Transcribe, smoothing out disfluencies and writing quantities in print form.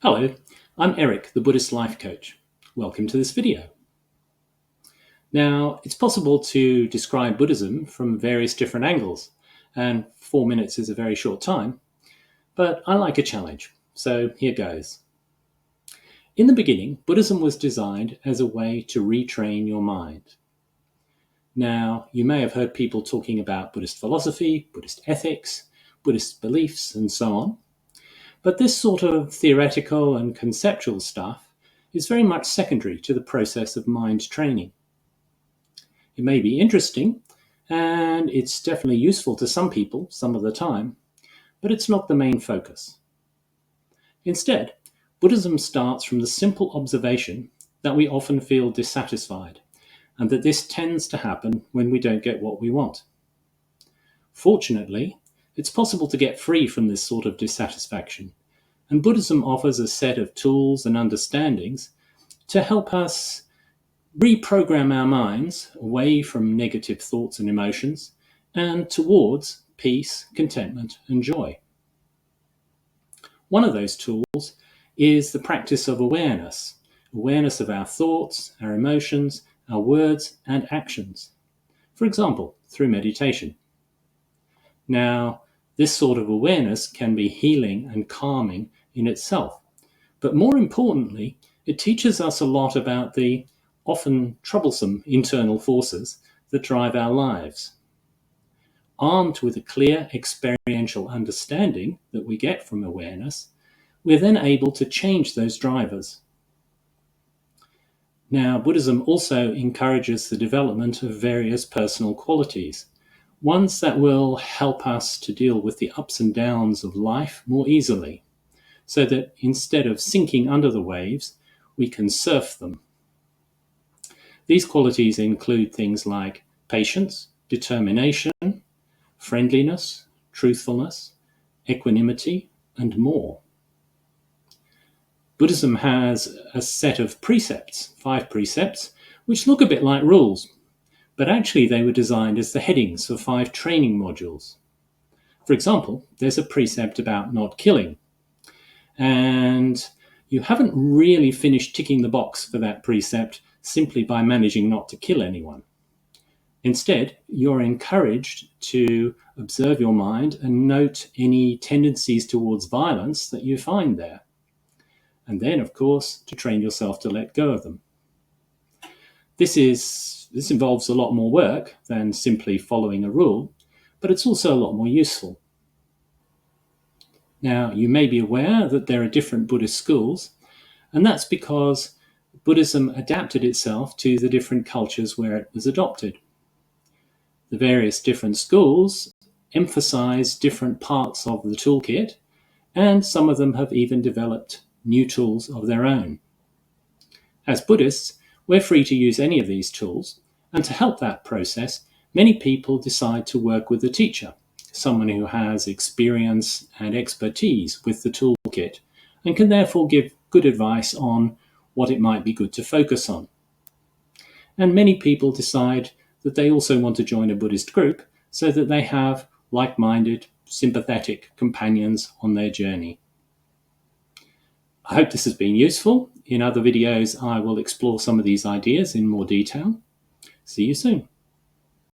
Hello, I'm Eric, the Buddhist life coach. Welcome to this video. Now, it's possible to describe Buddhism from various different angles, and 4 minutes is a very short time, but I like a challenge, so here goes. In the beginning, Buddhism was designed as a way to retrain your mind. Now, you may have heard people talking about Buddhist philosophy, Buddhist ethics, Buddhist beliefs, and so on. But this sort of theoretical and conceptual stuff is very much secondary to the process of mind training. It may be interesting, and it's definitely useful to some people some of the time, but it's not the main focus. Instead, Buddhism starts from the simple observation that we often feel dissatisfied, and that this tends to happen when we don't get what we want. Fortunately, it's possible to get free from this sort of dissatisfaction, and Buddhism offers a set of tools and understandings to help us reprogram our minds away from negative thoughts and emotions and towards peace, contentment, and joy. One of those tools is the practice of awareness of our thoughts, our emotions, our words, and actions. For example, through meditation. Now, this sort of awareness can be healing and calming in itself. But more importantly, it teaches us a lot about the often troublesome internal forces that drive our lives. Armed with a clear experiential understanding that we get from awareness, we're then able to change those drivers. Now, Buddhism also encourages the development of various personal qualities, ones that will help us to deal with the ups and downs of life more easily, so that instead of sinking under the waves, we can surf them. These qualities include things like patience, determination, friendliness, truthfulness, equanimity, and more. Buddhism has a set of precepts, 5 precepts, which look a bit like rules, but actually they were designed as the headings for 5 training modules. For example, there's a precept about not killing, and you haven't really finished ticking the box for that precept simply by managing not to kill anyone. Instead, you're encouraged to observe your mind and note any tendencies towards violence that you find there. And then, of course, to train yourself to let go of them. This involves a lot more work than simply following a rule, but it's also a lot more useful. Now, you may be aware that there are different Buddhist schools, and that's because Buddhism adapted itself to the different cultures where it was adopted. The various different schools emphasize different parts of the toolkit, and some of them have even developed new tools of their own. As Buddhists, we're free to use any of these tools, and to help that process, many people decide to work with a teacher, someone who has experience and expertise with the toolkit, and can therefore give good advice on what it might be good to focus on. And many people decide that they also want to join a Buddhist group so that they have like-minded, sympathetic companions on their journey. I hope this has been useful. In other videos, I will explore some of these ideas in more detail. See you soon.